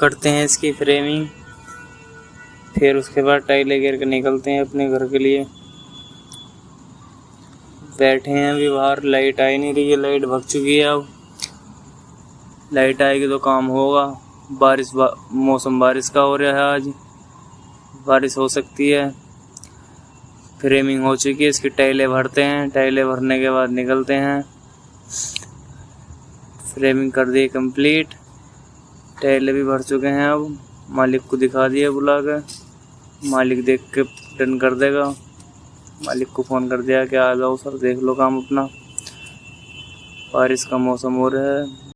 करते हैं इसकी फ्रेमिंग, फिर उसके बाद टाइलें घेर के निकलते हैं अपने घर के लिए। बैठे हैं अभी बाहर, लाइट आई नहीं रही है, लाइट भग चुकी है। अब लाइट आएगी तो काम होगा। मौसम बारिश का हो रहा है, आज बारिश हो सकती है। फ्रेमिंग हो चुकी है, इसकी टाइलें भरते हैं, टाइलें भरने के बाद निकलते हैं। फ्रेमिंग कर दी कंप्लीट, टाइलें भी भर चुके हैं। अब मालिक को दिखा दिया बुला के, मालिक देख के डन कर देगा। मालिक को फ़ोन कर दिया कि आ जाओ सर, देख लो काम अपना। बारिश का मौसम हो रहा है।